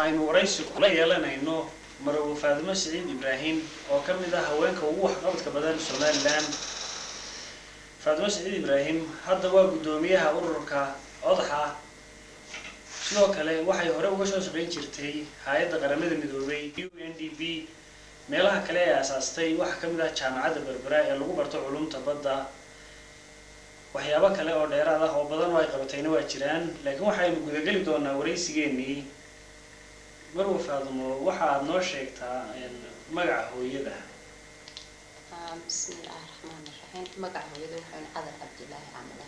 aynu waraysi kula yeelanayno Marwo Faadimo Saciid Ibraahim oo ka mid ah haweenka ugu waxqabadka badan Somaliland. Faadimo Saciid Ibraahim hadda waa gudoomiyaha ururka Odaxa, sidoo kale waxay hore uga soo shaqayn jirtay hay'adda qaramada midoobay UNDP. meelaha kale ee asaastay waxa ka mid ah jaamacadda Berbera ee lagu barto culuumta badda. waxyaabo kale oo dheeraad ah oo badan oo ay qabatayna waa jiraan, laakiin waxaynu gudagali doonaa waraysigeennii. Marwo Faadimo, waxa aad noo sheegtaa magaca hooyada. بسم الله الرحمن الرحيم. مقع هويدو وحين عذر عبد الله عامله.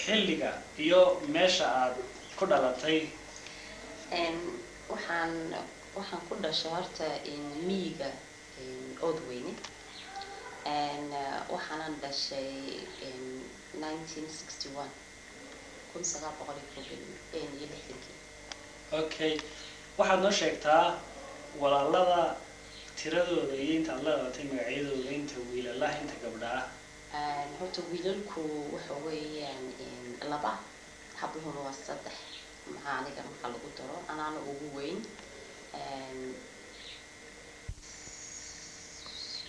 xilliga iyo meesha aad ku dhalatay. waxaan ku dhashay horta miyiga Oodweyne. waxaan dhashay 1961 Okay, waxaad noo sheegtaa walaalada tiradooda iyo inta aad la dhalatay magacyadooda, inta wiilalaha inta gabdhaha. horta wiilalku waxa weeyaan laba, habluhuna waa saddex. maxaa aniga marka lagu daro anaana ugu weyn.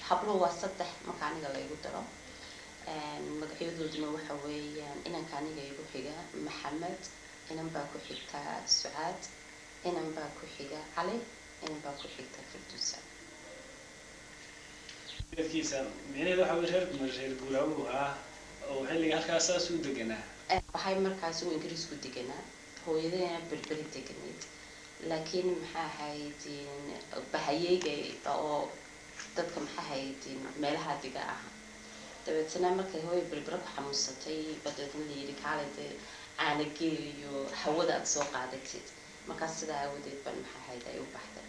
habluhu waa saddex marka aniga lagu daro. magacyadooduna waxa weeyaan inanka aniga igu xiga Maxamed, inan baa ku xigta Sucaad, inan baa ku xiga Cali, inan baa ku xigta Firduusa. dadkiisa micnaheedu waxa weeye reer guuraawo ah oo xilliga halkaas saas u deganaa. waxay markaas u Ingiriisku deganaa, hooyadayna Berberi deganayd. laakiin maxaa ahayd bahayeyga oo dadka maxaa ahayd meelaha diga ah. dabeetana markay hooyo Berberi ku xanuunsatay badeedna la yidhi kaalide caana geel iyo hawada aad soo qaadatid. markaas sidaa awadeed baan maxaa ahayd ay u baxday.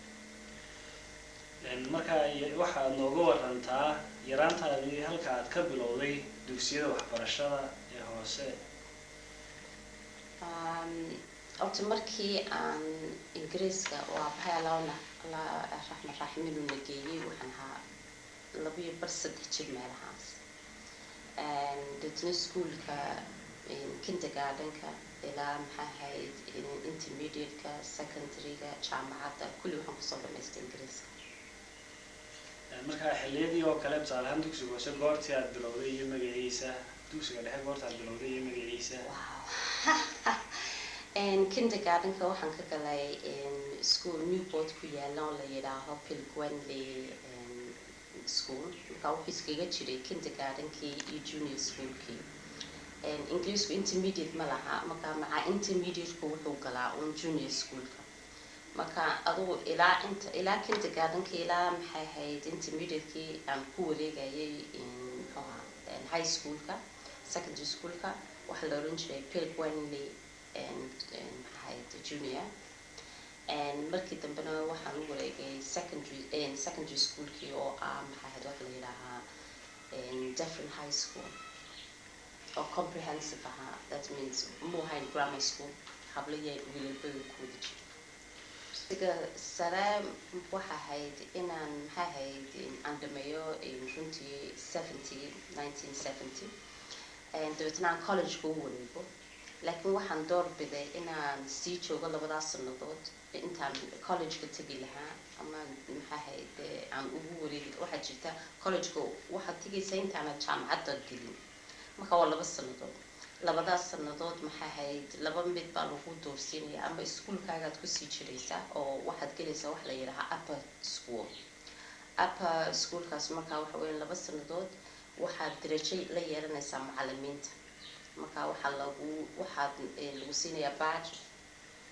marka waxaad nooga warantaa yaraantaadii halka aad ka bilowday dugsiyada waxbarashada ee hoose. horta markii aan Ingiriiska waa aabbahay Allah raxmadu na geeyey waxaan ahaa 2-3 jir meelahaas. dadna iskuulka kindergartenka ilaa maxaa ahayd intermediate-ka, secondary-ga, jaamacadda kulli waxaan kusoo dhamaystay Ingiriiska. marka xilliyadii oo kale tusaale ahaan dugsiga hoose goortii aad bilowday iyo magaciisa, dugsiga dhexe goortii aad bilowday iyo magaciisa. kindergartenka waxaan ka galay school Newport ku yaala oo la yidhaaho Pilgrimley school. marka wuxuu iskaga jiray kindergartenkii iyo junior schoolkii. Ingiriisku intermediate ma laha, marka maca intermediate-ku wuxuu galaa junior schoolka. marka adugu ilaa kindergartenka ilaa maxay ahayd intermediate-kii aan ku wareegayay high schoolka, secondary schoolka waxa la oran jiray Pilgrimley junior. markii dambena waxaan u wareegay secondary schoolkii oo maxay ahayd waxa la yidhaahaa different high school oo comprehensive ahaa. that means muuhayn grammar school, hablaya wiilalbada ku wada jiro. sare waxa ahayd inaan maxaa ahayd aan dhameeyo runtii 1970. dabeetna aan college-ka u wareego. laakiin waxaan doorbiday inaan sii joogo 2 sannadood intaan college-ka tegi lahaa ama maxaa ahayd aan ugu wareegi. waxaa jirta college-ka waxaad tegaysaa intaana jaamacadda gelin. marka waa 2 sannadood. 2 sannadood maxaa ahayd 2 mid baa lagu doorsiinaya, ama iskuulkaagaad kusii jiraysaa oo waxaad gelaysaa wax la yidhaahaa upper school. upper schoolkaas markaa waxa weeye 2 sannadood waxaad darajo la yeelanaysaa macallimiinta. marka waxaad lagu siinayaa badge,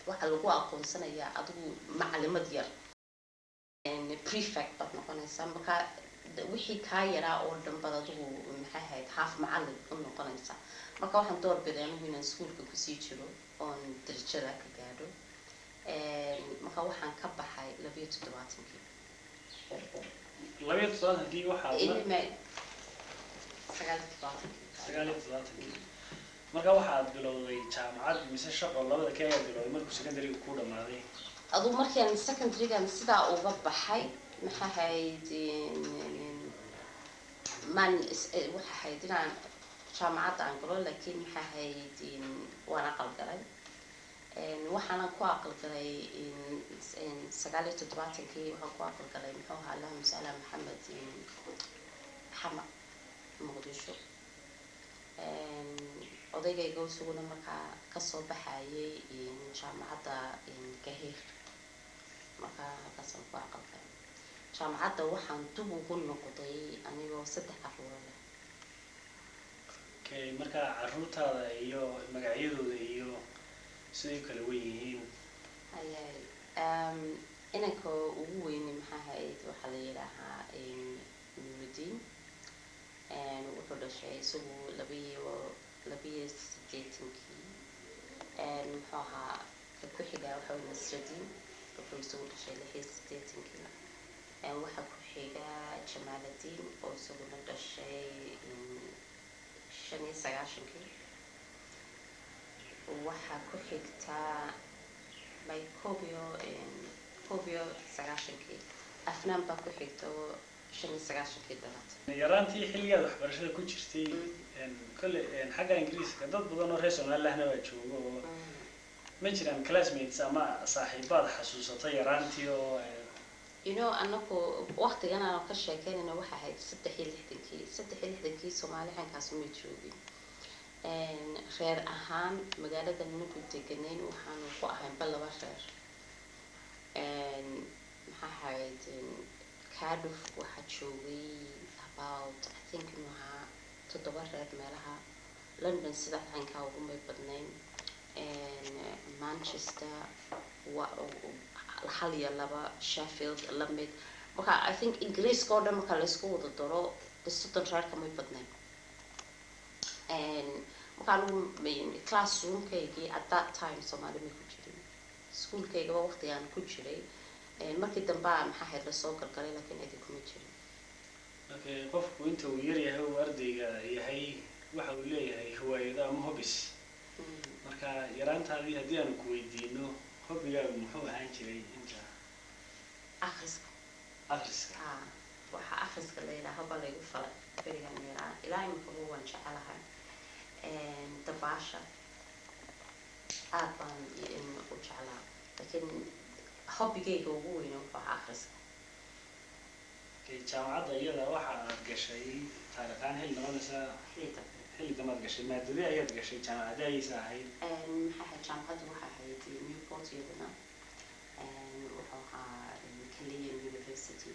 waxaa lagu aqoonsanayaa adigu macallimad yar, prefect baad noqonaysaa. marka wixii kaa yaraa oo dhan baad adigu maxay ahayd half macallin u noqonaysaa. marka waxaan doorbiday anigu inaan iskuulka kusii jiro oon darajada ka gaadho. marka waxaan ka baxay 72-kii. 72-kii waxaa 79-kii. marka waxaad bilowday jaamacad mise shaqo labada ka ayaa bilowday markuu secondary ku dhamaaday. aduu markaan secondary-gan sidaa uga baxay maxaa ahayd waxa ahayd inaan jaamacadda aan galo, laakiin maxaa ahayd waan aqal galay. waxaana ku aqalgalay sagaal iyo toddobaatankii waxaan ku aqalgalay muxuu ahaa allahuma salli ala maxamed xama muqdisho. odaygayga isaguna markaa kasoo baxayay jaamacadda gahiir, markaa halkaasaan ku aqalgalay. jaamacadda waxaan dib ugu noqday anigoo 3 caruur leh. okay, markaa caruurtaada iyo magacyadooda iyo siday kala wen yihiin? inanka ugu weyni maxaa ahayd waxaa la yidhaahaa nurudiin. wuxuu dhashay isagu 82 muxuu ahaa ku xigaa waxa weeye Nasradiin, wuxuu isagu dhashay 86. waxaa ku xiga Jamaaludiin oo isaguna dhashay 95. waxaa ku xigta Kobio 90. Afnaan baa ku xigta oo 95 dhalatay. yaraantii xilligaad waxbarashada ku jirtay kole xagga ingiriiska dad badan oo reer Somaliland waa joogo oo ma jiraan classmates ama saaxiibaad xasuusatay yaraantii oo anagu waqtigan aan ka sheekeynayna waxa ahayd 63 Soomaali xankaas ma joogin. reer ahaan magaalada nagu deganayn waxaan ku ahayn laba reer. maxaa ahayd Cardiff waxaa joogay about I think inaha 7 reer meelaha. London sida xankaa ugu may badnayn. Manchester hal iyo laba, Sheffield lamid. marka I think Ingiriiska oo dhan marka la isku wada daro 30 reer kamay badnayn. markaan classroomkaygii at that time Soomaali ma ku jirin. Schoolkayga waqtigaan ku jiray markii dambe maxaa ahayd la soo galgalay laakiin idin kuma jirin. okay, qofku inta uu yar yahay uu ardayga yahay waxa uu leeyahay hiwaayado ama hobbies. marka yaraantaadii haddii aan ku weydiino hobbigaagu muxuu ahaan jiray inta? akhriska. waxa akhriska la yidhaaho baa laygu falay berigan yaraa. ilaa imika waan jecelahay. dabaasha aad baan u jeclaa, laakiin hobbigayga ugu weyn wuxuu ahaa akhriska. jaamacadda iyada waxa aad gashay taariikhaan xilli noqonaysa xilli damaad gashay maadadii ayaad gashay jaamacadda ayaysa ahayd? maxaa ahayd jaamacaddu waxa ahayd Newport iyadana. wuxuu ahaa Calian University.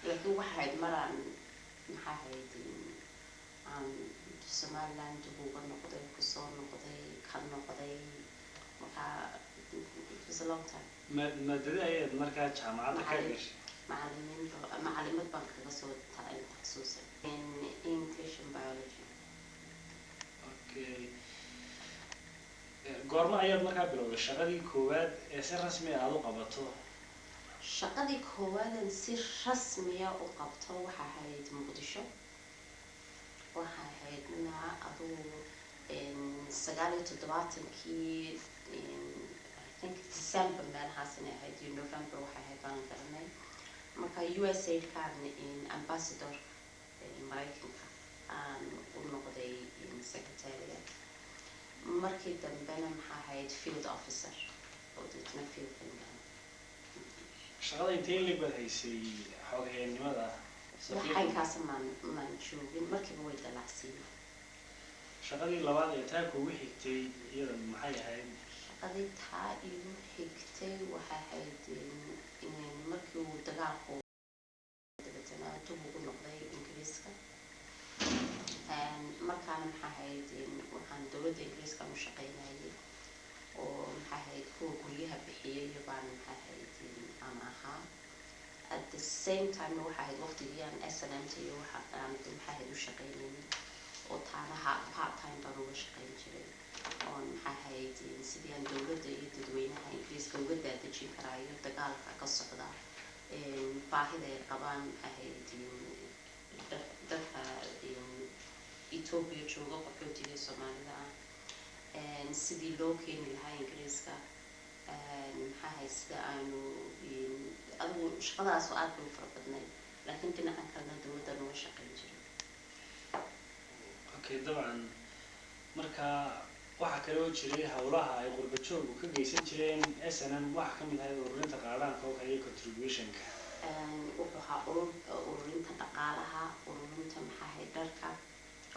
laakiin waxa ahayd maraan maxaa ahayd aan Somaliland uga noqday, kusoo noqday, ka noqday. marka it was a long time. maadadii ayaad markaa jaamacadda ka gashay? macalimad baan kaga soo taxasuusay in English and biology. okay, goorma ayaad markaa bilowday shaqadii koowaad ee si rasmi ah aad u qabato? shaqadii koowaad si rasmiya u qabto waxa ahayd Muqdisho. waxa ahayd aduu 79 I think December meelahaas inay ahayd iyo November waxa ahayd baan garanay. marka USA kan ambassador Mareykanka aan u noqday secretariat. markii dambena maxaa ahayd field officer oo dadna field finger. shaqada intee leeg baad haysay xogeynimada? waxay kaasamaan joogin markiiba way dalacsiin. shaqadii labaad ee taa kugu xigtay iyada maxay ahayd? shaqadii taa igu xigtay waxay ahayd markii uu dagaalku dabeetana dib ugu noqday Ingiriiska. markaana maxaa ahayd waxaan dowladda Ingiriiska u shaqeynayay oo maxaa ahayd kuwa guryaha bixiyay baan maxaa ahayd aan ahaa. at the same time waxa ahayd waqtigii aan SNMT iyo waxa aan maxaa ahayd u shaqeynayay oo taanaha part time baan uga shaqeyn jiray oo maxaa ahayd sidii aan dowladda iyo dadweynaha Ingiriiska uga daadejin karaayo dagaalka ka socda baahida ay qabaan maxaa ahayd dadka Ethiopia jooga qaxootiga Soomaalida sidii loo keeni lahaa Ingiriiska. maxaa ahayd sida aanu adigu shaqadaas oo aad u fara badnayd laakiin dhinaca kalena dowladda noo shaqayn jiray. okay dabcan marka waxa kale oo jiray hawlaha ay qurba joogku ka geysan jireen SNM waxa ka mid ahayd ururinta qaadhaanka oo kale contribution-ka wuxuu ahaa ururinta dhaqaalaha, ururinta maxaa ahayd dharka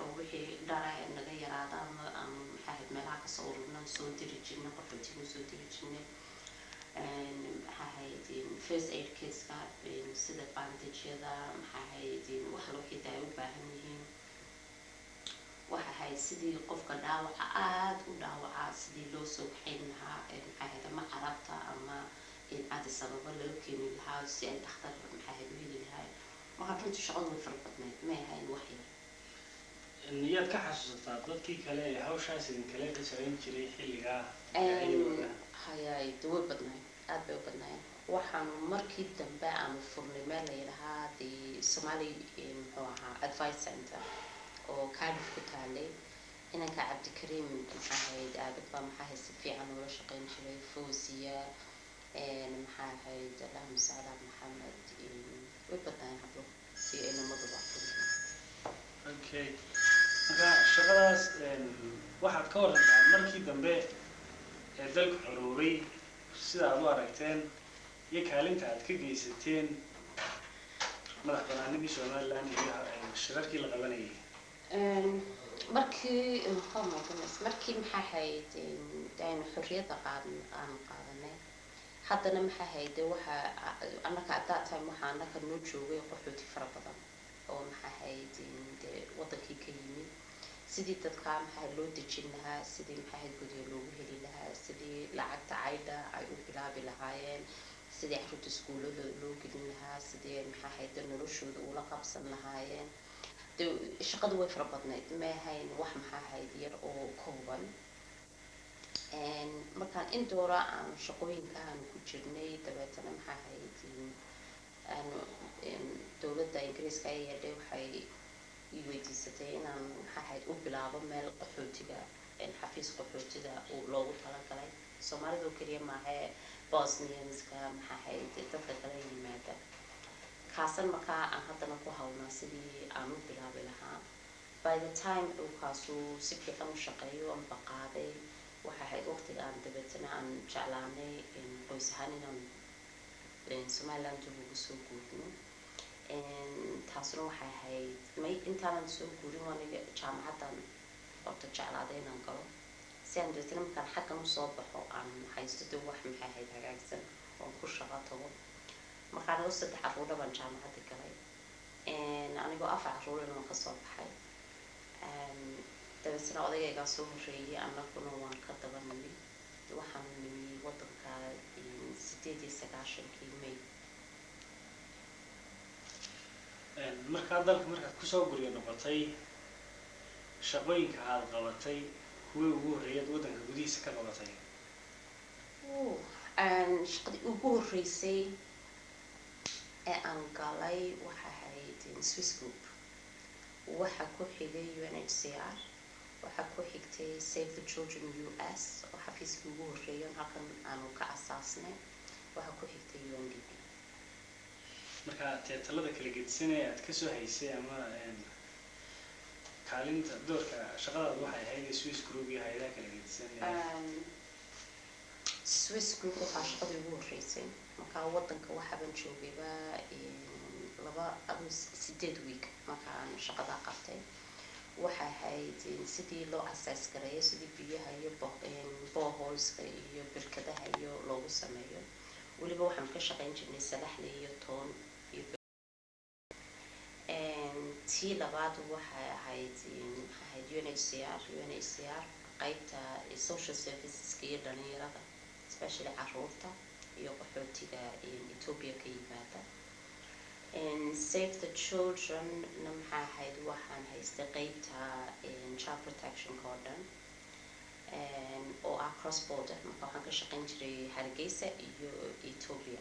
oo wixii dhara naga yaraada ama maxaa ahayd meelaha kasoo ururnan soo diri jirnay, qaxootiga soo diri jirnay. maxaa ahayd first aid kitska sida bandage-yada, maxaa ahayd wax loo xitaa ay u baahan yihiin. waxa ahayd sidii qofka dhaawaca aada u dhaawacaa sidii loo soo kaxayn lahaa maxaa ahayd ama carabta ama cadi sababa loo keeni lahaa si ay dhakhtar maxaa ahayd u heli lahaa. marka runtii shaqadu way fara badnayd, may ahayn wax yar. niyaad ka xasuusataa dadkii kale ee hawshaas idin kale ka shaqayn jiray xilligaa hayay way badnayd, aad bay u badnayd. waxaan markii dambe aanu furnay meel la yidhahaa the Somali muxuu ahaa advice center oo Cardiff ku taalay. inanka Cabdikariim maxaa ahayd aabad baa maxaa ahayd si fiican ula shaqayn jiray. Fawziya maxaa ahayd Allahumma salli ala Muhammad way badnaayeen hablo iyo inamaduba. okay marka shaqadaas waxaad ka warantaa markii dambe ee dalka xoroobay sida aad u aragteen iyo kaalinta aad ka geysateen madax banaanidii Somaliland iyo shirarkii la qabanayay. markii markii maxaa ahayd aynu xorriyadda qaadanay haddana maxaa ahayd waxa annaka at that time waxaa annaka noo joogay qaxooti fara badan oo maxaa ahayd dee wadankii ka yimid. sidii dadka maxaa loo dejin lahaa, sidii maxaa ahayd guryo loogu heli lahaa, sidii lacagta caydha ay u bilaabi lahaayeen, sidii carruurta iskuullada loo gelin lahaa, sidii maxaa ahayd noloshooda ula qabsan lahaayeen. shaqadu way fara badnayd, ma ahayn wax maxaa ahayd yar oo kooban. markaan indoora aan shaqooyinka aan ku jirnay dabeetana maxaa ahayd dowladda ingiriiska ay yeedhay waxay i weydiisatay inaan maxaa ahayd u bilaabo meel qaxootiga xafiis qaxootiga loogu talagalay. soomaalidoo keliya maahee bosnianska maxaa ahayd dadka kala yimaada. kaasan markaa aan haddana ku hawlnaa sidii aan u bilaabi lahaa. by the time kaasuu si fiican u shaqeeyo aan baqaaday waxa ahayd waqtiga aan dabeetana aan jeclaanay qoys ahaan inaan Somaliland ugu soo guurno. taasna waxay ahayd intaanan soo guurin waaniga jaamacaddan horta jeclaaday inaan galo si aan dabeetana markaan xaggan usoo baxo aan haysto de wax maxay ahayd hagaagsan oon ku shaqo tago. markaan anigoo 3 carruur baan jaamacadda galay anigoo 4 carruur aan kasoo baxay. dabeetana odagaygaa soo horreeyay annaguna waan ka daba nimi. waxaan nimi wadanka 98 May. markaa dalka markaad kusoo guryo noqotay shaqooyinka aad qabatay kuwii ugu horreeyay wadanka gudihiisa ka qabatay. shaqadii ugu horreysay ee aan galay waxa ahayd Swiss Group. waxa ku xigay UNHCR, waxa ku xigtay Save the Children US oo xafiiskii ugu horreeyay halkan aanu ka asaasnay. waxa ku xigtay UNDP. marka teetalada kala gedisanay aad ka soo haysay ama kaalinta doorka shaqadaadu waxay ahayd Swiss Group iyo hay'adaha kala gedisanay. Swiss Group waxaa shaqadii ugu horreysay markaa wadanka waxaaban joogayba 8 week markaan shaqada qabtay. waxay ahayd sidii loo asaas gareeyo sidii biyaha iyo boreholeska iyo birkadaha iyo loogu sameeyo. weliba waxaan ka shaqayn jirnay Salaxle iyo Toon iyo tii labaad waxay ahayd UNHCR qaybta social services iyo dhalinyarada especially carruurta iyo qaxootiga Ethiopia ka yimaada. Save the Children maxaa ahayd waxaan haystay qaybta child protection cordon oo ah cross border. marka waxaan ka shaqayn jiray Hargeysa iyo Ethiopia.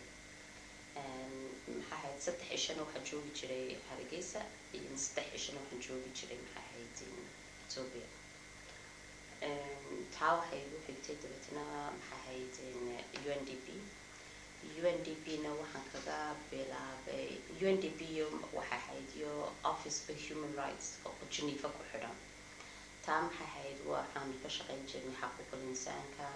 maxaa ahayd 3 cishan waxaan joogi jiray Hargeysa iyo 3 cishan waxaan joogi jiray maxaa ahayd Ethiopia. taa waxay ugu xigtay dabeetana maxaa ahayd UNDP. UNDP-na waxaan kaga bilaabay UNDP waxay ahayd iyo Office for Human Rights oo Geneva ku xidhan taa maxay ahayd waxaan ka shaqayn jirnay xuquuqul insaanka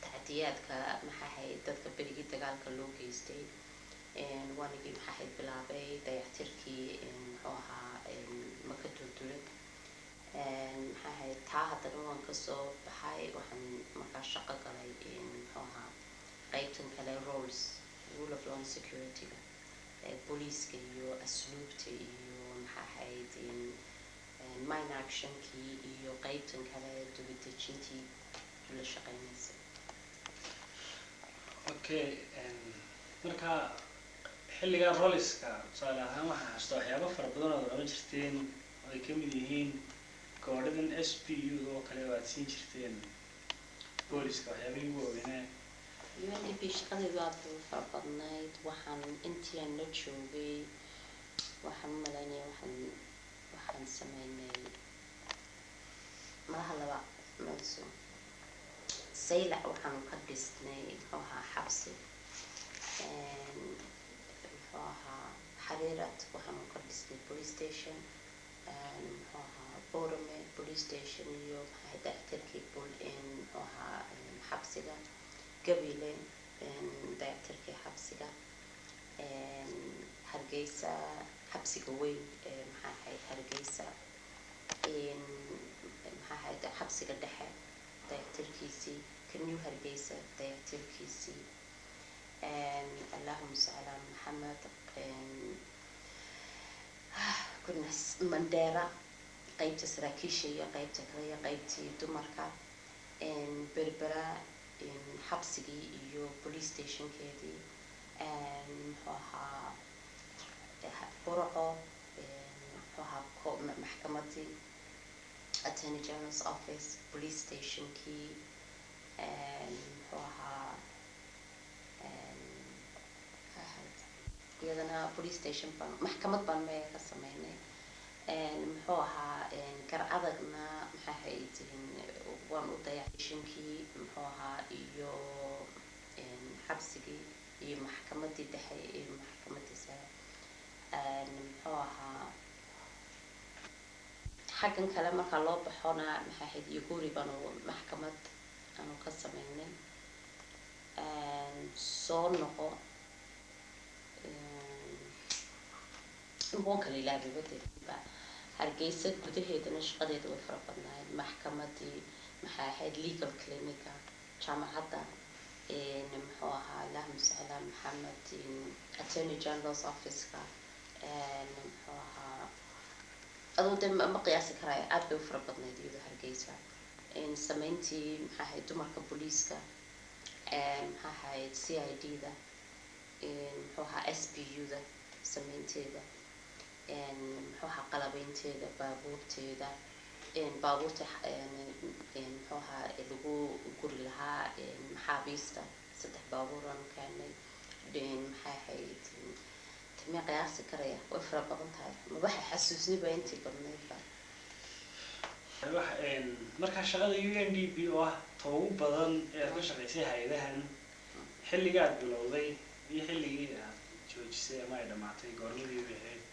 tacdiyaadka maxay ahayd dadka berigii dagaalka loo geystay waanigii maxay ahayd bilaabay dayactirkii muxuu ahaa maka duldulad maxay ahayd taa haddana waan kasoo baxay waxaan markaa shaqo galay muxuu ahaa qaybtan kale rule of law and security-ga booliiska iyo asluubta iyo maxay ahayd mine actionkii iyo qaybtan kale dibadejintii la shaqeynaysa okay marka xilligan rolliska tusaale ahaan waxaa hasta waxyaabo fara badan oo oran jirteen oo ay ka mid yihiin koodhadan SPU oo kale oo aad siin jirteen booliska waxyaabihii ugu waaweynaa UNDP shaqadeedu aad bay u fara badnayd waxaan intii aan la joogay waxaan u malaynaya waxaan sameynay malaha laba malso saylac waxaanu ka dhisnay muxuu ahaa xabsi muxuu ahaa xariirad waxaanu ka dhisnay police station muxuu ahaa borome police station iyo maxay dayactirkii muxuu ahaa xabsiga gabile dayactirkii xabsiga hargeysa xabsiga weyn maxaa ahayd hargeysa maxaa ahayd xabsiga dhexe dayactirkiisii new hargeysa dayactirkiisii allahuma salli ala maxamed goodness mandera qaybta saraakiisha iyo qaybta kale iyo qaybtii dumarka berbera xabsigii iyo police stationkeedii muxuu ahaa burco muxuu ahaa maxkamadii attorney general's office police stationkii muxuu ahaa iyadana police station baan maxkamad baan meel ka sameynay muxuu ahaa gar adagna maxay ahayd waan u dayactishankii muxuu ahaa iyo xabsigii iyo maxkamadii dhexe iyo maxkamadii sare muxuu ahaa xaggan kale markaa loo baxona maxay ahayd iyo guri baanu maxkamad aanu ka sameynay soo noqo waan kala ilaabay wadeedba hargeysa gudaheedana shaqadeeda way fara badnayd maxkamadii maxay ahayd legal clinica jaamacadda muxuu ahaa allahuma salli ala maxamed attorney general's office-ka muxuu ahaa aduu de ma qiyaasi karaayo aad bay u fara badnayd iyadoo hargeysa sameyntii maxay ahayd dumarka booliiska maxay ahayd CID-da muxuu ahaa SPU-da sameynteeda muxuu ahaa qalabeynteeda baabuurteeda baabuurta muxuu ahaa lagu guri lahaa maxaabiista 3 baabuuran keenay maxay ahayd timee qiyaasi karaya way fara badan tahay ma waxay xasuusniba intii badnaydba markaa shaqada UNDP oo ah toogu badan ee aad ka shaqaysay hay-adahan xilligii aad bilowday iyo xilligii aad joojisay ama ay dhamaatay goormadii ahayd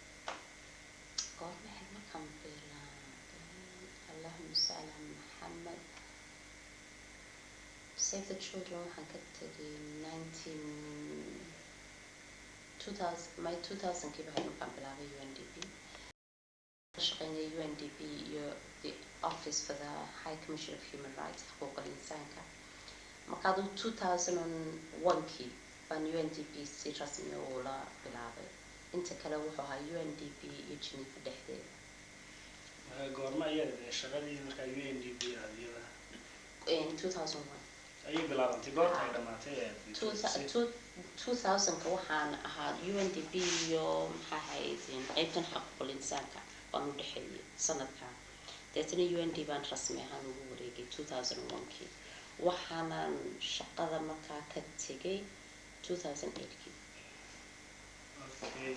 goormahay markaan bilaabay allahuma salli ala maxamed Save the Children waxaan ka tegay 2000kii baxay markaan bilaabay UNDP shaqeynay UNDP iyo the Office for the High Commission of Human Rights xuquuqul insaanka markaadu 2001kii baan UNDP si rasmi oo la bilaabay inta kale wuxuu ahaa UNDP iyo Geneva dhexdeeda goorma ayada shaqadii markaa UNDP aadiyada 2001 ayay bilaabantay goorta ay dhamaatay 2000ka waxaan ahaa UNDP iyo maxaa ahayd qaybtan xuquuqul insaanka waan u dhexeeyay sanadkan deetana UNDP baan rasmi ahaan ugu wareegay 2001kii waxaanan shaqada markaa ka tegay 2008kii okay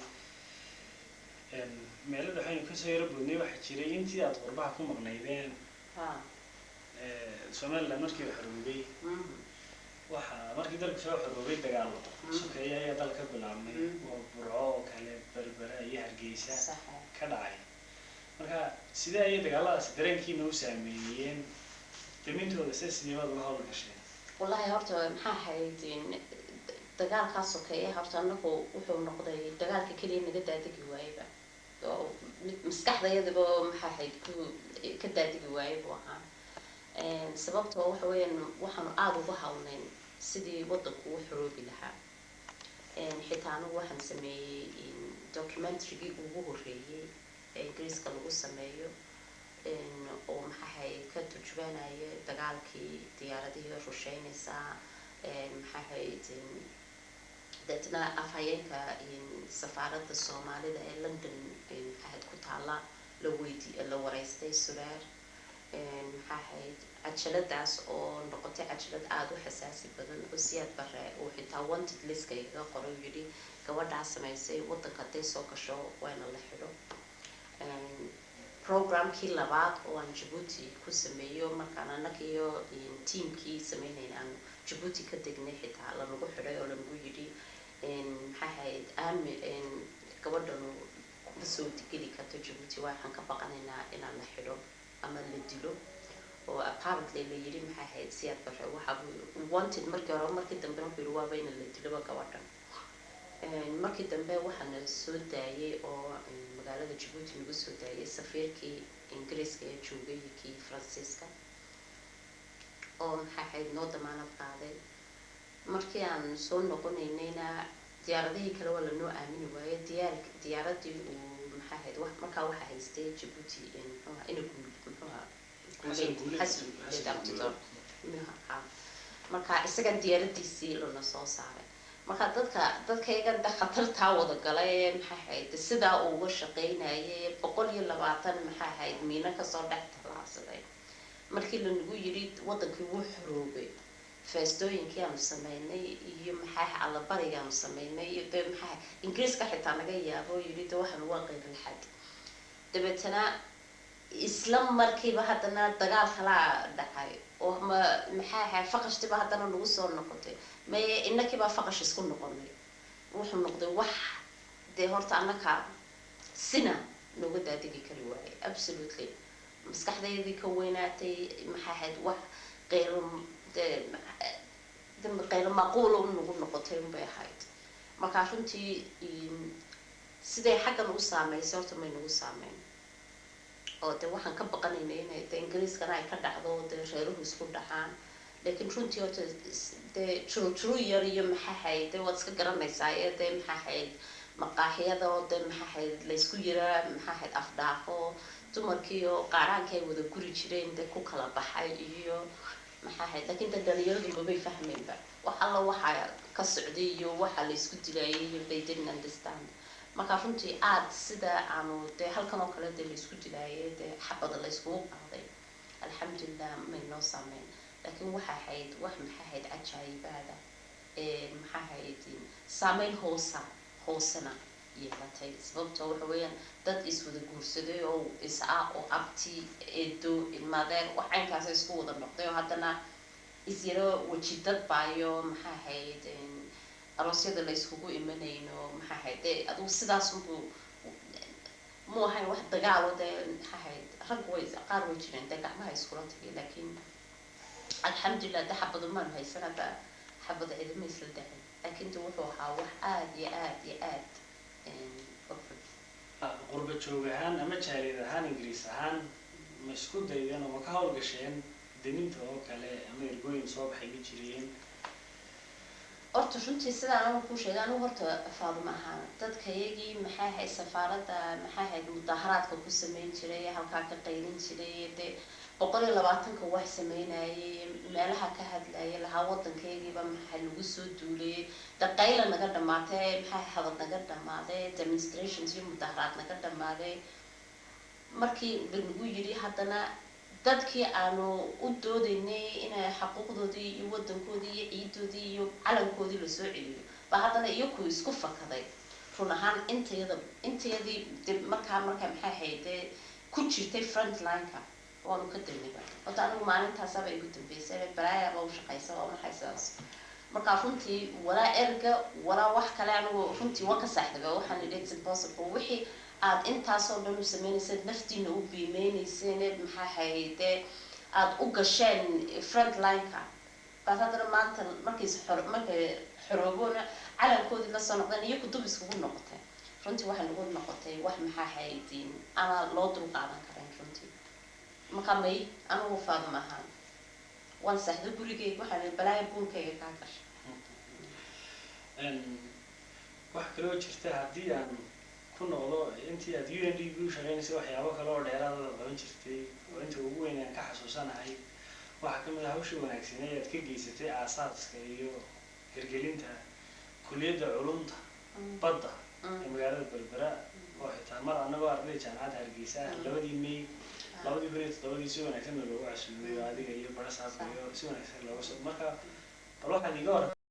meelada waxaynu kasoo yaro boodnay waxaa jiray intii aad qurbaha ku maqnaydeen Somaliland markii la xorowday waxa markii dalku soo xoroobay dagaalo sokeeye ayaa dalka bilaabmay oo burco oo kale berbera iyo hargeysa ka dhacay marka sidee ay dagaaladaas dareenkiina u saameeyeen damintooda sidee uga hawl gasheen wallahi horta maxaa ahayd dagaalkaas sokeeye horta anagu wuxuu noqday dagaalka kaliya naga daadigi waayba oo maskaxdayadaba maxaa ahayd ka daadigi waayay buu ahaa sababtoo waxa weeyaan waxaanu aada uga hawlnayn sidii wadanku u xoroobi lahaa xitaa anigu waxaan sameeyey documentarygii ugu horreeyey ee ingiriiska lagu sameeyo oo maxaa ahayd ka turjubaanaya dagaalkii diyaaradihii rusheynaysaa maxaa ahayd deetna afhayeenka safaaradda soomaalida ee london maxaa ahayd ku taala la wareystay suraar maxaa ahayd cajaladaas oo noqotay cajalad aada u xasaasi badan oo siyaad bare uu xitaa wanted liska igaga qoray uu yidhi gabadhaa samaysay wadanka hadday soo gasho waana la xidho programkii labaad oo aan Djibouti ku sameeyo markaan anagiyo teamkii sameynayna aan Djibouti ka degnay xitaa lanagu xidhay oo lanagu yidhi maxaa ahayd gabadhan kuma soo digeli karto Djibouti waxaan ka baqanaynaa inaan la xidho ama la dilo oo apparently la yidhi maxaa ahayd siyaad bare waxa wanted markii dambe wuxuu yidhi waaba in la dilo gabadhan markii dambe waxaana soo daayay oo magaalada Djibouti lagu soo daayay safiirkii ingiriiska ee joogay kii Faransiiska oo maxaa ahayd noo damaanad qaaday markii aan soo noqonaynayna diyaaradihii kale waa lanoo aamini waayay diyaaradii uu maxaa ahayd markaa waxa haystay Djibouti marka isaga diyaaradiisii lana soo saaray marka dadkayga khatartaa wada galay maxaa ahayd sidaa uu uga shaqeynayay 120 maxaa ahayd miina kasoo dhex talaabsaday markii lanagu yidhi wadankii wuu xoroobay feestooyinkii aanu sameynay iyo maxaa allabariga aanu sameynay iyo dee maxaa ingiriiska xitaa naga yaabo yidhi de waxaan waa qeybil xad dabeetana isla markiiba haddana dagaal kala dhacay oo maxaa ahayd faqashtiba haddana nagu soo noqotay maye inakiiba faqash isku noqonay wuxuu noqday wax dee horta annaka sina nooga daadigi kari waayay absolutely maskaxdaydii ka weynaatay maxaa ahayd wax qeyr maquul nagu noqotay unbay ahayd markaa runtii siday xaggan u saameysay horta may nagu saameyn oo de waxaan ka baqanaynay inay de ingiriiskana ay ka dhacdo de reeruhu isku dhacaan laakiin runtii horta dee juru yar iyo maxaa ahayd de waad iska garanaysaa ee de maxaa ahayd maqaaxiyada oo de maxaa ahayd laysku yiraa maxaa ahayd afdhaafo dumarkii oo qaaraankii ay wada guri jireen de ku kala baxay iyo maxaa ahayd laakiin de dhalinyaradu mabay fahmaynba wax alla waxaa ka socday iyo waxa laysku dilayay iyo they didn't understand marka runtii aad sida aanu de halkan oo kale de laysku dilayay de xabada layskugu qaaday alxamdulilah may noo saameyn laakiin waxa ahayd wax maxaa ahayd cajaayibaada maxaa ahayd saameyn hoosena yeelatay sababtoo waxa weeyaan dad iswada guursaday oo oo abti eedo ilmaadeer waxaankaas isku wada noqday oo haddana isyaro waji dad baayo maxaa ahayd aroosyada la iskugu imanayno maxaa ahayd aduu sidaas unbuu mu ahayn wax dagaalo dee maxaa ahayd rag qaar way jireen dee gacmaha iskula tagay laakiin alxamdulilah de xabadu maanu haysan hadda xabada cidima isla dhacin laakiin de wuxuu ahaa wax aada iyo aada iyo aad qurba joog ahaan ama jaaliyad ahaan ingiriis ahaan ma isku daydeen oo ma ka hawlgasheen deminta oo kale ama ergooyin soo baxay ma jireen horta runtii sidaan anigu kuu sheegay anigu horta faaduma ahaan dadkayagii maxaa ahayd safaaradda maxaa ahayd mudaharaadka ku sameyn jiray halkaa ka qaylin jiray dee 120 wax sameynayay meelaha ka hadlayay lahaa wadankeegiiba maxaa lagu soo duulay daqayla naga dhamaatay maxaa hadal naga dhamaaday demonstrations iyo mudaharaad naga dhamaaday markii lagu yidhi haddana dadkii aanu u doodaynay inay xuquuqdoodii iyo wadankoodii iyo ciidoodii iyo calankoodii la soo celiyo ba haddana iyagu isku fakaday run ahaan intayadii markaa maxay ahayd ku jirtay frontline-ka waanu ka daynayba horta anigu maalintaasaba igu dambeysay baraayaba u shaqaysa waa maxay sidaas markaa runtii walaa erga walaa wax kale anigu runtii waan ka saaxdaba waxaan idhi it's impossible wixii aad intaasoo dhan u sameynayseen naftiina u qiimeynayseen maxaa hayde aad u gasheen front line-ka baad haddana maanta markay xorooboona calankoodii lasoo noqdeen iyo kudub iskugu noqoteen runtii waxay nagu noqotay wax maxaa haydin ama loo dul qaadan karayn runtii marka may anigu faadma ahaan waan saxdo gurigeyga waxaan balaaya buunkayga kaa gashay wax kaloo jirta haddii aan ku noqdo intii aad UNDP u shaqeynaysay waxyaabo kale oo dheeraada qaban jirtay oo inta ugu weyn aan ka xasuusanahay waxaa kamid ah hawsha wanaagsan ee aad ka geysatay aasaaska iyo hirgelinta kulliyadda culumta badda ee magaalada Berbera oo xitaa mar anagoo arday jaamacadda Hargeysa 2 May 2007 si wanaagsan loogu casuumay adiga iyo barasaab iyo si wanaagsan looga soo marka bal waxaan iga hor